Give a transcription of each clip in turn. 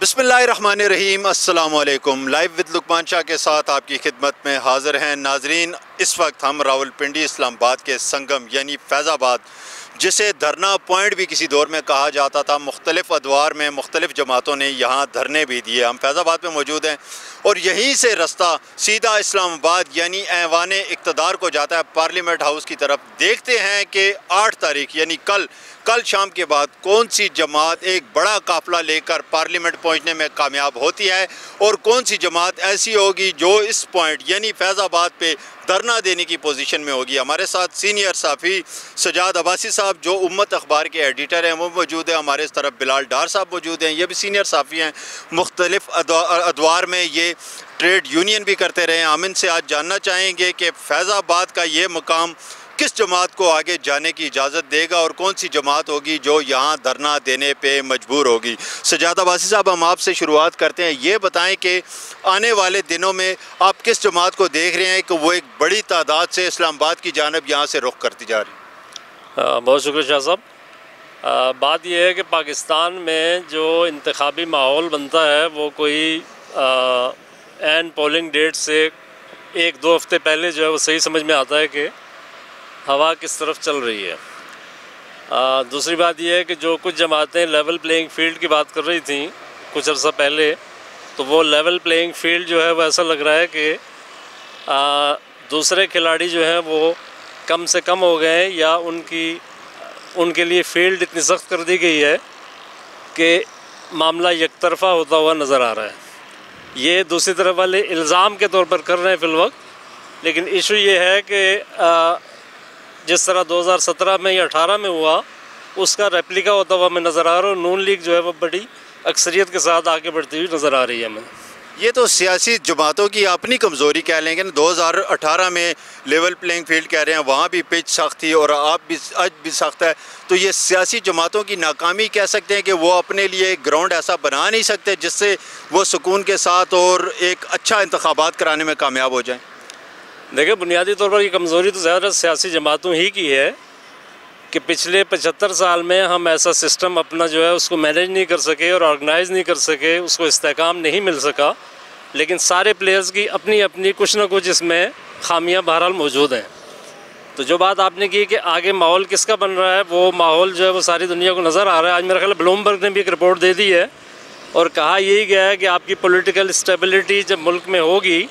बिस्मिल्लाहिर्रहमानिर्रहीम, अस्सलामुअलैकुम। Live with Lukman Shah के साथ आपकी खिदमत में हाज़िर हैं नाजरीन। इस वक्त हम रावलपिंडी इस्लामाबाद के संगम यानी फैज़ाबाद, जिसे धरना पॉइंट भी किसी दौर में कहा जाता था, मुख्तलिफ़ अदवार में मुख्तलिफ़ जमातों ने यहाँ धरने भी दिए। हम फैज़ाबाद में मौजूद हैं और यहीं से रास्ता सीधा इस्लामाबाद यानी ऐवान इक़्तिदार को जाता है, पार्लियामेंट हाउस की तरफ। देखते हैं कि 8 तारीख यानी कल शाम के बाद कौन सी जमात एक बड़ा काफ़िला लेकर पार्लियामेंट पहुंचने में कामयाब होती है और कौन सी जमात ऐसी होगी जो इस पॉइंट यानी फैज़ाबाद पे धरना देने की पोजीशन में होगी। हमारे साथ सीनियर साफ़ी सजाद अब्बासी साहब जो उम्मत अखबार के एडिटर हैं वो मौजूद हैं। हमारे इस तरफ बिलाल डार साहब मौजूद हैं, ये भी सीनियर साफ़ी हैं, मुख्तलिफ़ अदवार में ये ट्रेड यूनियन भी करते रहे। हम इनसे आज जानना चाहेंगे कि फैज़ाबाद का ये मुकाम किस जमात को आगे जाने की इजाज़त देगा और कौन सी जमात होगी जो यहाँ धरना देने पे मजबूर होगी। सजाद अब्बासी साहब, हम आपसे शुरुआत करते हैं। ये बताएं कि आने वाले दिनों में आप किस जमात को देख रहे हैं कि वो एक बड़ी तादाद से इस्लामाबाद की जानब यहाँ से रुख करती जा रही है? बहुत शुक्रिया शाह साहब। बात यह है कि पाकिस्तान में जो इंतखाबी माहौल बनता है वो कोई एन पोलिंग डेट से 1-2 हफ़्ते पहले जो है वो सही समझ में आता है कि हवा किस तरफ चल रही है। दूसरी बात यह है कि जो कुछ जमातें लेवल प्लेइंग फील्ड की बात कर रही थी कुछ अर्सा पहले, तो वो लेवल प्लेइंग फील्ड जो है वो ऐसा लग रहा है कि दूसरे खिलाड़ी जो हैं वो कम से कम हो गए हैं या उनके लिए फील्ड इतनी सख्त कर दी गई है कि मामला यकतरफ़ा होता हुआ नज़र आ रहा है। ये दूसरी तरफ वाले इल्ज़ाम के तौर पर कर रहे हैं फ़िलवक्त, लेकिन इशू ये है कि जिस तरह 2017 में या 18 में हुआ उसका रेप्लिका होता हुआ हमें नज़र आ रहा है। नून लीग जो है वो बड़ी अक्सरियत के साथ आगे बढ़ती हुई नज़र आ रही है हमें। ये तो सियासी जमातों की अपनी कमज़ोरी कह लेंगे ना। 2018 में लेवल प्लेइंग फील्ड कह रहे हैं, वहाँ भी पिच सख्त थी और आज भी सख्त है। तो ये सियासी जमातों की नाकामी कह सकते हैं कि वो अपने लिए एक ग्राउंड ऐसा बना नहीं सकते जिससे वो सुकून के साथ और एक अच्छा इंतखाबात कराने में कामयाब हो जाएँ। देखिए, बुनियादी तौर पर ये कमज़ोरी तो ज़्यादा सियासी जमातों ही की है कि पिछले 75 साल में हम ऐसा सिस्टम अपना जो है उसको मैनेज नहीं कर सके और ऑर्गेनाइज़ नहीं कर सके, उसको इस्तेहकाम नहीं मिल सका। लेकिन सारे प्लेयर्स की अपनी अपनी कुछ ना कुछ इसमें खामियां बहरहाल मौजूद हैं। तो जो बात आपने की कि आगे माहौल किसका बन रहा है, वो माहौल जो है वो सारी दुनिया को नज़र आ रहा है। आज मेरा ख्याल ब्लूमबर्ग ने भी एक रिपोर्ट दे दी है और कहा यही गया है कि आपकी पॉलिटिकल स्टेबिलिटी जब मुल्क में होगी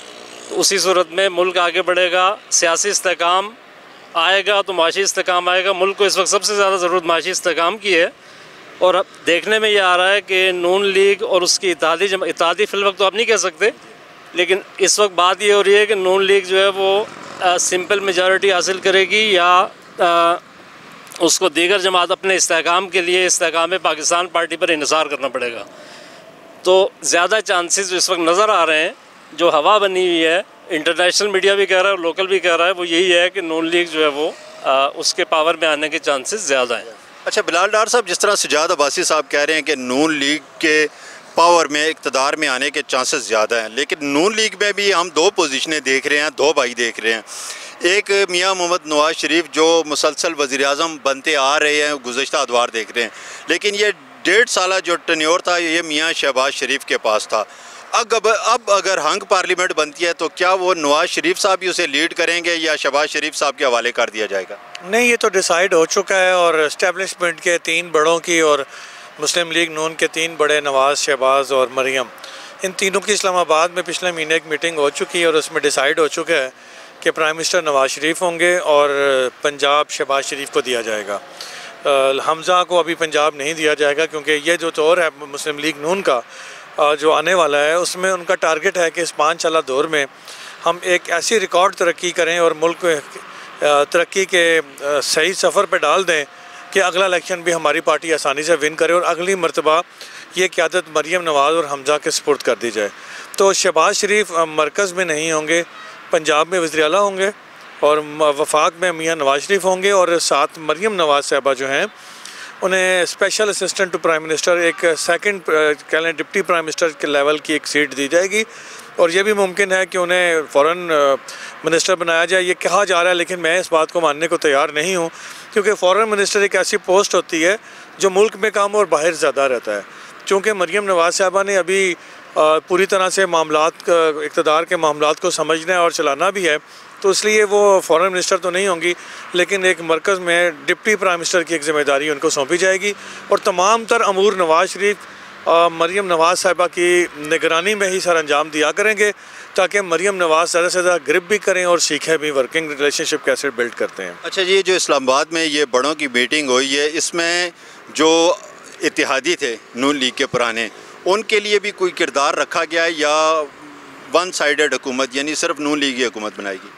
तो उसी सूरत में मुल्क आगे बढ़ेगा, सियासी इस्तेहकाम आएगा तो माशी इस्तेहकाम आएगा। मुल्क को इस वक्त सबसे ज़्यादा ज़रूरत माशी इस्तेहकाम की है और अब देखने में ये आ रहा है कि नून लीग और उसकी इत्तेहादी फिल वक्त तो आप नहीं कह सकते, लेकिन इस वक्त बात ये हो रही है कि नून लीग जो है वो सिंपल मेजॉरिटी हासिल करेगी या उसको दीगर जमात अपने इस्तेहकाम के लिए इस्तेहकाम पाकिस्तान पार्टी पर इन्हिसार करना पड़ेगा। तो ज़्यादा चांसेस जो इस वक्त नज़र आ रहे हैं, जो हवा बनी हुई है, इंटरनेशनल मीडिया भी कह रहा है और लोकल भी कह रहा है, वो यही है कि नून लीग जो है वो उसके पावर में आने के चांसेस ज़्यादा हैं। अच्छा बिलाल डार साहब, जिस तरह सजाद अब्बासी साहब कह रहे हैं कि नून लीग के पावर में इक़्तिदार में आने के चांसेस ज़्यादा हैं, लेकिन नून लीग में भी हम 2 पोजीशनें देख रहे हैं, 2 भाई देख रहे हैं। एक मियाँ मोहम्मद नवाज शरीफ जो मुसलसल वज़ीर-ए-आज़म बनते आ रहे हैं, गुज़श्ता अदवार देख रहे हैं, लेकिन ये 1.5 साल जो टेन्योर था ये मियाँ शहबाज शरीफ के पास था। अब अगर हंग पार्लियामेंट बनती है तो क्या वो नवाज शरीफ साहब ही उसे लीड करेंगे या शहबाज शरीफ साहब के हवाले कर दिया जाएगा? नहीं, ये तो डिसाइड हो चुका है और इस्टेब्लिशमेंट के 3 बड़ों की और मुस्लिम लीग नून के 3 बड़े नवाज, शहबाज और मरियम, इन तीनों की इस्लामाबाद में पिछले महीने एक मीटिंग हो चुकी है और उसमें डिसाइड हो चुका है कि प्राइम मिनिस्टर नवाज शरीफ होंगे और पंजाब शहबाज शरीफ को दिया जाएगा। हमज़ा को अभी पंजाब नहीं दिया जाएगा क्योंकि ये जो दौर है मुस्लिम लीग नून का जो आने वाला है उसमें उनका टारगेट है कि इस 5 साल दौर में हम एक ऐसी रिकॉर्ड तरक्की करें और मुल्क तरक्की के सही सफ़र पर डाल दें कि अगला इलेक्शन भी हमारी पार्टी आसानी से विन करे और अगली मरतबा ये क़यादत मरियम नवाज़ और हमज़ा के सपुर्द कर दी जाए। तो शहबाज शरीफ मरकज़ में नहीं होंगे, पंजाब में वज़ीर आला होंगे और वफाक में मियाँ नवाज शरीफ होंगे और साथ मरियम नवाज साहबा जो हैं उन्हें special assistant to prime minister, एक सेकंड कह लें डिप्टी प्राइम मिनिस्टर के लेवल की एक सीट दी जाएगी और ये भी मुमकिन है कि उन्हें फ़ॉरेन मिनिस्टर बनाया जाए। ये कहा जा रहा है, लेकिन मैं इस बात को मानने को तैयार नहीं हूँ क्योंकि फ़ॉरेन मिनिस्टर एक ऐसी पोस्ट होती है जो मुल्क में कम और बाहर ज़्यादा रहता है। चूँकि मरीम नवाज़ साहबा ने अभी पूरी तरह से मामलात इक़्तिदार के मामलात को समझना है और चलाना भी है, तो इसलिए वो फॉरेन मिनिस्टर तो नहीं होंगी, लेकिन एक मरकज़ में डिप्टी प्राइम मिनिस्टर की एक ज़िम्मेदारी उनको सौंपी जाएगी और तमाम तर अमूर नवाज़ शरीफ मरीम नवाज़ साहिबा की निगरानी में ही सर अंजाम दिया करेंगे, ताकि मरीम नवाज़ ज़्यादा से ज़्यादा ग्रिप भी करें और सीखें भी वर्किंग रिलेशनशिप कैसे बिल्ड करते हैं। अच्छा जी, जो इस्लामाबाद में ये बड़ों की मीटिंग हुई है, इसमें जो इत्तेहादी थे नून लीग के पुराने, उनके लिए भी कोई किरदार रखा गया है या वन साइडेड हुकूमत यानी सिर्फ नून लीग की हुकूमत बनाएगी?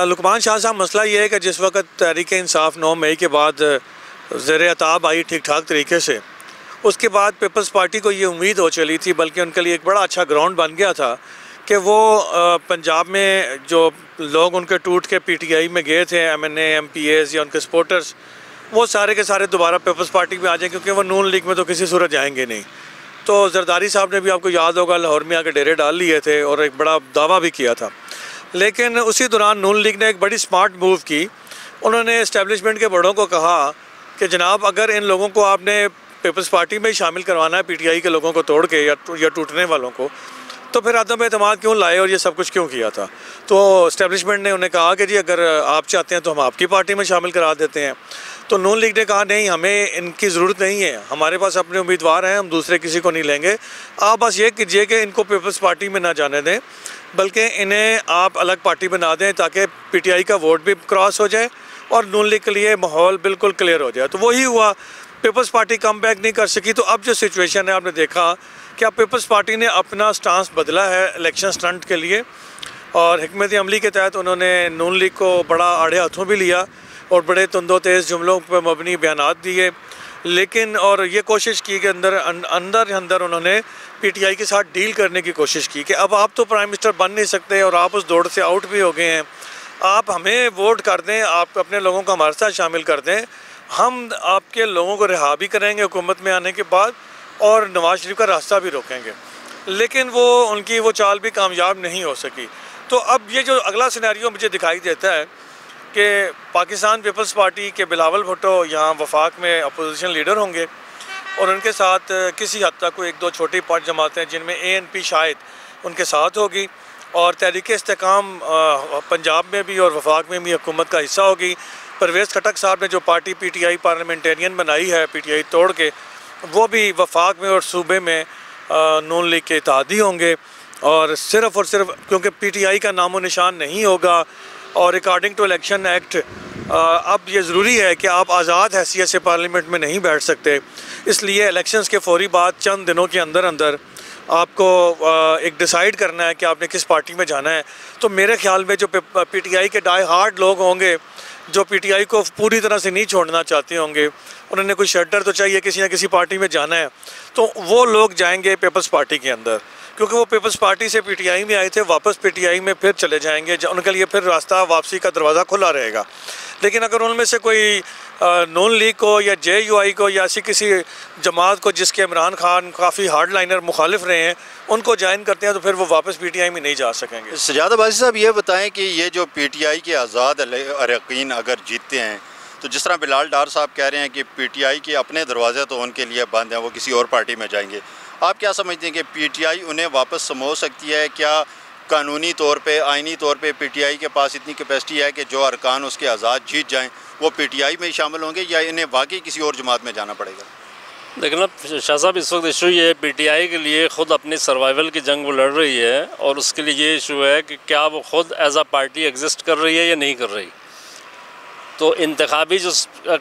लुकमान शाह साहब, मसला ये है कि जिस वक्त तहरीक इंसाफ 9 मई के बाद ज़ेर अताब आई ठीक ठाक तरीके से, उसके बाद पीपल्स पार्टी को ये उम्मीद हो चली थी, बल्कि उनके लिए एक बड़ा अच्छा ग्राउंड बन गया था कि वो पंजाब में जो लोग उनके टूट के PTI में गए थे, MNA MPAs या उनके सपोर्टर्स, वो सारे के सारे दोबारा पीपल्स पार्टी में आ जाए, क्योंकि वो नून लीग में तो किसी सूरत जाएंगे नहीं। तो जरदारी साहब ने भी, आपको याद होगा, लाहौर में आके डेरे डाल लिए थे और एक बड़ा दावा भी किया था। लेकिन उसी दौरान नून लीग ने एक बड़ी स्मार्ट मूव की। उन्होंने इस्टेब्लिशमेंट के बड़ों को कहा कि जनाब, अगर इन लोगों को आपने पीपल्स पार्टी में ही शामिल करवाना है, PTI के लोगों को तोड़ के या टूटने वालों को, तो फिर आदम एतमाद क्यों लाए और ये सब कुछ क्यों किया था? तो इस्टेब्लिशमेंट ने उन्हें कहा कि जी अगर आप चाहते हैं तो हम आपकी पार्टी में शामिल करा देते हैं। तो नून लीग ने कहा नहीं, हमें इनकी ज़रूरत नहीं है, हमारे पास अपने उम्मीदवार हैं, हम दूसरे किसी को नहीं लेंगे। आप बस ये कीजिए कि इनको पीपल्स पार्टी में ना जाने दें, बल्कि इन्हें आप अलग पार्टी बना दें, ताकि PTI का वोट भी क्रॉस हो जाए और नून लीग के लिए माहौल बिल्कुल क्लियर हो जाए। तो वही हुआ, पीपल्स पार्टी कम बैक नहीं कर सकी। तो अब जो सिचुएशन है, आपने देखा कि अब पीपल्स पार्टी ने अपना स्टांस बदला है इलेक्शन स्टंट के लिए, और हिकमत अमली के तहत उन्होंने नून लीग को बड़ा आड़े हाथों भी लिया और बड़े तुंदो तेज़ जुमलों पर मबनी बयानात दिए। लेकिन और ये कोशिश की कि अंदर उन्होंने PTI के साथ डील करने की कोशिश की कि अब आप तो प्राइम मिनिस्टर बन नहीं सकते और आप उस दौड़ से आउट भी हो गए हैं, आप हमें वोट कर दें, आप अपने लोगों को हमारे साथ शामिल कर दें, हम आपके लोगों को रिहा भी करेंगे हुकूमत में आने के बाद और नवाज़ शरीफ का रास्ता भी रोकेंगे। लेकिन उनकी वो चाल भी कामयाब नहीं हो सकी। तो अब ये जो अगला सिनेरियो मुझे दिखाई देता है कि पाकिस्तान पीपल्स पार्टी के बिलावल भुट्टो यहाँ वफाक में अपोजिशन लीडर होंगे और उनके साथ किसी हद तक कोई 1-2 छोटी पार्टी जमातें, जिनमें ANP शायद उनके साथ होगी, और तहरीक इस्तेकाम पंजाब में भी और वफाक में भी हुकूमत का हिस्सा होगी। परवेज़ खटक साहब ने जो पार्टी PTI पार्लियामेंटेरियन बनाई है PTI तोड़ के, वो भी वफाक में और सूबे में नून लीग के इत्तेहादी होंगे। और सिर्फ़ क्योंकि PTI का नामो निशान नहीं होगा और अकॉर्डिंग टू इलेक्शन एक्ट अब ये ज़रूरी है कि आप आज़ाद हैसियत से पार्लियामेंट में नहीं बैठ सकते, इसलिए इलेक्शंस के फौरी बाद चंद दिनों के अंदर आपको एक डिसाइड करना है कि आपने किस पार्टी में जाना है। तो मेरे ख्याल में जो PTI के डाई हार्ड लोग होंगे, जो PTI को पूरी तरह से नहीं छोड़ना चाहते होंगे, उन्होंने कोई शेल्टर तो चाहिए, किसी न किसी पार्टी में जाना है, तो वो लोग जाएंगे पीपल्स पार्टी के अंदर, क्योंकि वो पीपल्स पार्टी से PTI में आए थे, वापस PTI में फिर चले जाएंगे, उनके लिए फिर रास्ता वापसी का दरवाज़ा खुला रहेगा। लेकिन अगर उनमें से कोई नून लीग को या JUI को या ऐसी किसी जमात को जिसके इमरान खान काफ़ी हार्ड लाइनर मुखालिफ रहे हैं, उनको ज्वाइन करते हैं, तो फिर वो वापस PTI में नहीं जा सकेंगे। सजाद अब्बासी साहब, ये बताएं कि ये जो PTI के आज़ाद अरकान अगर जीतते हैं, तो जिस तरह बिलाल डार साहब कह रहे हैं कि PTI के अपने दरवाजे तो उनके लिए बंद हैं, वो किसी और पार्टी में जाएंगे, आप क्या समझते हैं कि PTI उन्हें वापस समो सकती है? क्या कानूनी तौर पे, आइनी तौर पे PTI के पास इतनी कैपेसिटी है कि जो अरकान उसके आज़ाद जीत जाएं वो PTI में ही शामिल होंगे, या इन्हें वाकई किसी और जमात में जाना पड़ेगा? लेकिन अब शाह साहब, इस वक्त इशू ये है, PTI के लिए ख़ुद अपनी सर्वाइवल की जंग वो लड़ रही है, और उसके लिए ये इशू है कि क्या वो ख़ुद एज आ पार्टी एग्जिस्ट कर रही है या नहीं कर रही। तो इंतखाबी जो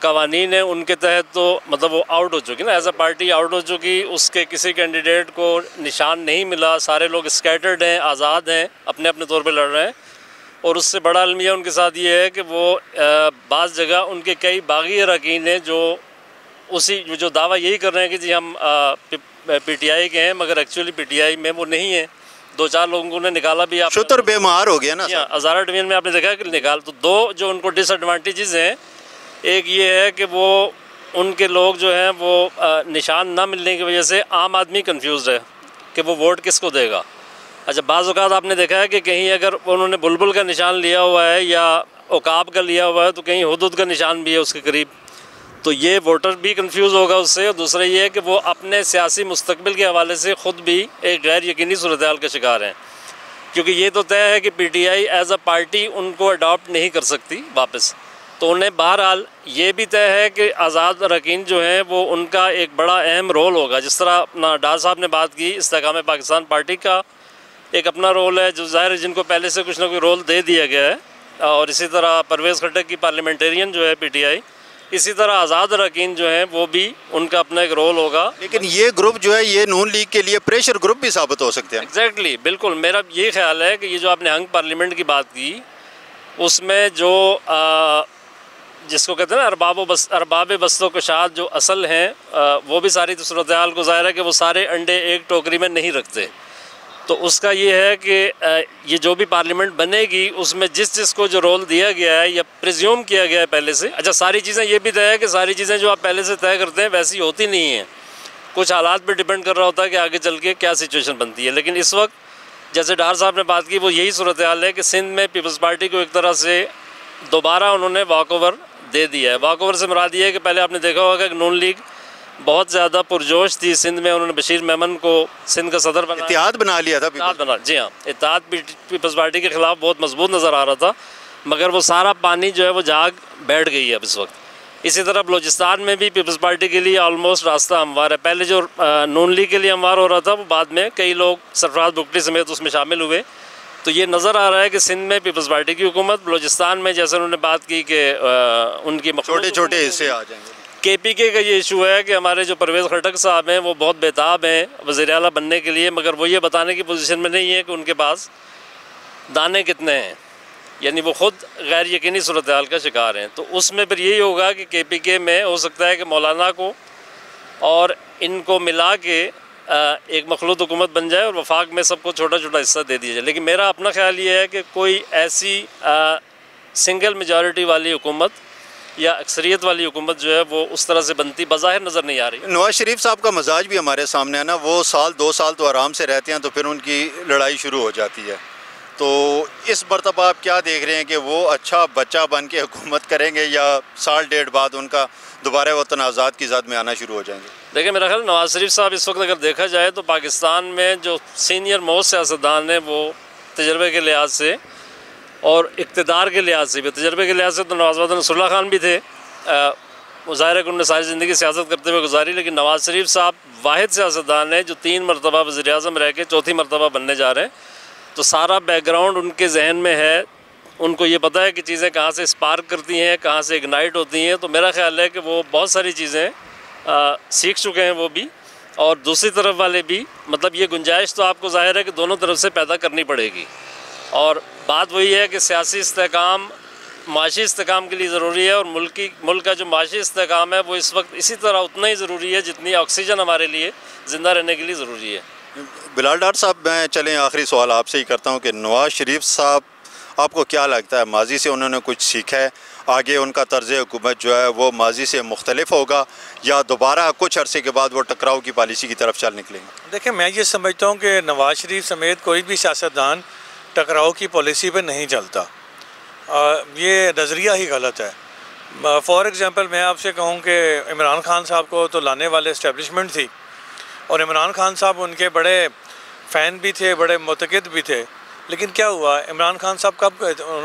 कवानीन है उनके तहत तो मतलब वो आउट हो चुकी ना, एज अ पार्टी आउट हो चुकी, उसके किसी कैंडिडेट को निशान नहीं मिला, सारे लोग स्कैटर्ड हैं, आज़ाद हैं, अपने अपने तौर पे लड़ रहे हैं। और उससे बड़ा अलमिया उनके साथ ये है कि वो बाज़ जगह उनके कई बागी अरकान हैं जो दावा यही कर रहे हैं कि जी हम PTI के हैं, मगर एक्चुअली PTI में वो नहीं है। 2-4 लोगों ने निकाला भी, आप शुतर बेमार हो गया ना। हज़ारा डिवीज़न में आपने देखा कि निकाल, तो 2 जो उनको डिसएडवांटेजेस हैं, एक ये है कि वो उनके लोग जो हैं वो निशान ना मिलने की वजह से आम आदमी कंफ्यूज है कि वो वोट किसको देगा। अच्छा, बाज़ औक़ात आपने देखा है कि कहीं अगर उन्होंने बुलबुल का निशान लिया हुआ है या औकाब का लिया हुआ है, तो कहीं हुदूद का निशान भी है उसके करीब, तो ये वोटर भी कंफ्यूज होगा उससे, और दूसरा ये है कि वो अपने सियासी मुस्तकबिल के हवाले से ख़ुद भी एक गैर यकीनी सूरत हाल का शिकार हैं, क्योंकि ये तो तय है कि PTI एज़ अ पार्टी उनको अडॉप्ट नहीं कर सकती वापस। तो उन्हें बहरहाल ये भी तय है कि आज़ाद अरकान जो हैं वो उनका एक बड़ा अहम रोल होगा। जिस तरह अपना डार साहब ने बात की, इस्तेकाम पाकिस्तान पार्टी का एक अपना रोल है जो ज़ाहिर है जिनको पहले से कुछ ना कोई रोल दे दिया गया है, और इसी तरह परवेज़ खट्टक की पार्लियामेंटेरियन जो है PTI, इसी तरह आज़ाद अरकान जो हैं वो भी उनका अपना एक रोल होगा। लेकिन ये ग्रुप जो है ये नून लीग के लिए प्रेशर ग्रुप भी साबित हो सकते हैं। एग्जैक्टली, बिल्कुल मेरा ये ख्याल है कि ये जो आपने हंग पार्लियामेंट की बात की, उसमें जो जिसको कहते हैं ना अरबाब बस्तो कशाद जो असल हैं, वो भी सारी तो सूरत हाल को ज़ाहिर है कि वो सारे अंडे एक टोकरी में नहीं रखते। तो उसका ये है कि ये जो भी पार्लियामेंट बनेगी उसमें जिस जिसको जो रोल दिया गया है या प्रिज्यूम किया गया है पहले से, अच्छा सारी चीज़ें ये भी तय है कि सारी चीज़ें जो आप पहले से तय करते हैं वैसी होती नहीं हैं, कुछ हालात पे डिपेंड कर रहा होता है कि आगे चल के क्या सिचुएशन बनती है। लेकिन इस वक्त जैसे डार साहब ने बात की, वो यही सूरत हाल है कि सिंध में पीपल्स पार्टी को एक तरह से दोबारा उन्होंने वॉक ओवर दे दिया है। वॉक ओवर से मुराद ये है कि पहले आपने देखा होगा कि नून लीग बहुत ज़्यादा पुरजोश थी सिंध में, उन्होंने बशीर मेमन को सिंध का सदर बना, इत्तेहाद बना लिया था। जी हाँ, इत्तेहाद पीपल्स पार्टी के ख़िलाफ़ बहुत मजबूत नज़र आ रहा था, मगर वो सारा पानी जो है वो जाग बैठ गई है अब इस वक्त। इसी तरह बलोचिस्तान में भी पीपल्स पार्टी के लिए ऑलमोस्ट रास्ता हमवार है। पहले जो नून लीग के लिए हमवार हो रहा था, वो बाद में कई लोग सरफराज बुगटी समेत उसमें शामिल हुए। तो ये नज़र आ रहा है कि सिंध में पीपल्स पार्टी की हुकूमत, बलोचिस्तान में जैसे उन्होंने बात की कि उनकी छोटे छोटे हिस्से आ जाएंगे। KPK का ये इशू है कि हमारे जो परवेज़ खट्टक साहब हैं वो बहुत बेताब हैं वज़ीर आला बनने के लिए, मगर वो ये बताने की पोजीशन में नहीं है कि उनके पास दाने कितने हैं, यानी वो ख़ुद गैर यकीनी सूरत हाल का शिकार हैं। तो उसमें फिर यही होगा कि KPK में हो सकता है कि मौलाना को और इनको मिला के एक मखलूत हुकूमत बन जाए और वफाक में सबको छोटा छोटा हिस्सा दे दिया जाए। लेकिन मेरा अपना ख्याल ये है कि कोई ऐसी सिंगल मेजॉरिटी वाली हुकूमत या अक्सरियत वाली हुकूमत जो है वो उस तरह से बनती बज़ाहिर नज़र नहीं आ रही। नवाज़ शरीफ साहब का मजाज भी हमारे सामने है ना, वो साल 2 साल तो आराम से रहते हैं, तो फिर उनकी लड़ाई शुरू हो जाती है। तो इस मरतबा आप क्या देख रहे हैं कि वो अच्छा बच्चा बन के हुकूमत करेंगे या साल डेढ़ बाद उनका दोबारा वतन आज़ाद की ज़द में आना शुरू हो जाएंगे? देखिए, मेरा ख्याल नवाज़ शरीफ साहब इस वक्त अगर देखा जाए तो पाकिस्तान में जो सीनियर मोस्ट सियासतदान हैं वो तजर्बे के लिहाज से और इक़्तिदार के लिहाज से भी, तजर्बे के लिहाज से तो नवाज़ नसरुल्लाह खान भी थे, मुज़ाहिर है कि उन्होंने सारी ज़िंदगी सियासत करते हुए गुजारी, लेकिन नवाज़ शरीफ साहब वाहिद सियासतदान है जो 3 मरतबा वज़ीर-ए-आज़म रह के 4थी मरतबा बनने जा रहे हैं। तो सारा बैकग्राउंड उनके जहन में है, उनको ये पता है कि चीज़ें कहाँ से स्पार्क करती हैं, कहाँ से इग्नाइट होती हैं। तो मेरा ख्याल है कि वो बहुत सारी चीज़ें सीख चुके हैं वो भी, और दूसरी तरफ वाले भी, मतलब ये गुंजाइश तो आपको ज़ाहिर है कि दोनों तरफ से पैदा करनी पड़ेगी। और बात वही है कि सियासी इस्तेहकाम माशी इस्तेहकाम के लिए ज़रूरी है, और मुल्क का जो माशी इस्तेहकाम है वो इस वक्त इसी तरह उतना ही ज़रूरी है जितनी ऑक्सीजन हमारे लिए ज़िंदा रहने के लिए ज़रूरी है। बिलाल डार साहब, मैं चलें आखिरी सवाल आपसे ही करता हूँ कि नवाज़ शरीफ साहब आपको क्या लगता है, माजी से उन्होंने कुछ सीखा है, आगे उनका तर्ज़ हुकूमत जो है वो माजी से मुख्तलिफ होगा, या दोबारा कुछ अरसे के बाद वो टकराव की पॉलिसी की तरफ चल निकलेंगे? देखिए, मैं ये समझता हूँ कि नवाज़ शरीफ समेत कोई भी सियासतदान टकराव की पॉलिसी पे नहीं चलता। ये नज़रिया ही गलत है। फॉर एग्ज़ाम्पल मैं आपसे कहूँ कि इमरान खान साहब को तो लाने वाले इस्टेब्लिशमेंट थी, और इमरान खान साहब उनके बड़े फ़ैन भी थे, बड़े मुतक़िद भी थे, लेकिन क्या हुआ, इमरान खान साहब कब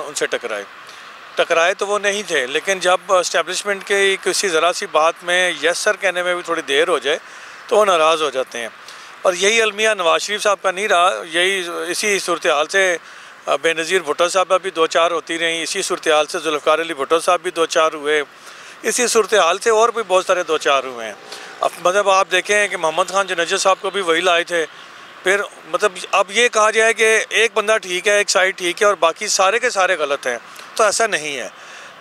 उनसे टकराए तो वो नहीं थे, लेकिन जब इस्टेब्लिशमेंट के किसी ज़रा सी बात में यस सर कहने में भी थोड़ी देर हो जाए तो वो नाराज़ हो जाते हैं। और यही अलमिया नवाज़ शरीफ साहब का नहीं रहा, यही इसी सूरत हाल से बेनज़ीर भुट्टो साहब भी 2-4 होती रहीं, इसी सूरत हाल से जुल्फ़िकार अली भुट्टो साहब भी 2-4 हुए, इसी सूरत हाल से और भी बहुत सारे 2-4 हुए हैं। अब मतलब आप देखें कि मोहम्मद खान जनैजा साहब को भी वही लाए थे, फिर मतलब अब ये कहा जाए कि एक बंदा ठीक है, एक साइड ठीक है और बाकी सारे के सारे गलत हैं, तो ऐसा नहीं है।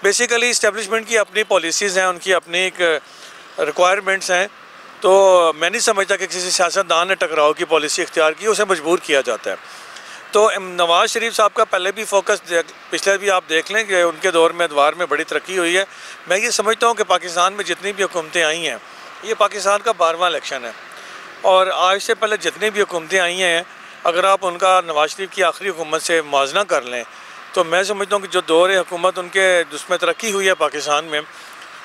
बेसिकली इस्टेब्लिशमेंट की अपनी पॉलिसीज़ हैं, उनकी अपनी एक रिक्वायरमेंट्स हैं, तो मैं नहीं समझता कि किसी सियासतदान ने टकराव की पॉलिसी इख्तियार की, उसे मजबूर किया जाता है। तो नवाज़ शरीफ साहब का पहले भी फोकस पिछले भी आप देख लें कि उनके दौर में अदवार में बड़ी तरक्की हुई है। मैं ये समझता हूँ कि पाकिस्तान में जितनी भी हुकूमतें आई हैं, ये पाकिस्तान का 12वां इलेक्शन है, और आज से पहले जितनी भी हुकूमतें आई हैं, अगर आप उनका नवाज़ शरीफ की आखिरी हुकूमत से मुआवजा कर लें, तो मैं समझता हूँ कि जो दौर हुकूमत उनके जिसमें तरक्की हुई है पाकिस्तान में,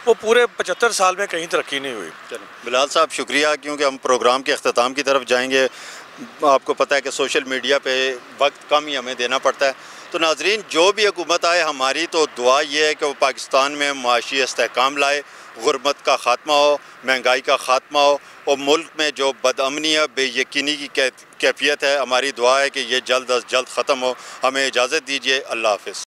वो पूरे 75 साल में कहीं तरक्की नहीं हुई। चलो बिलाल साहब शुक्रिया, क्योंकि हम प्रोग्राम के अख्ताम की तरफ जाएंगे। आपको पता है कि सोशल मीडिया पे वक्त कम ही हमें देना पड़ता है। तो नाजरीन, जो भी हुकूमत आए, हमारी तो दुआ ये है कि वो पाकिस्तान में माशी इस्तेहकाम लाए, गुरबत का ख़ात्मा हो, महंगाई का ख़ात्मा हो, और मुल्क में जो बदअमनी है, बेयकीनी की कैफियत है, हमारी दुआ है कि ये जल्द अज जल्द ख़त्म हो। हमें इजाज़त दीजिए। अल्लाह हाफ़िज़।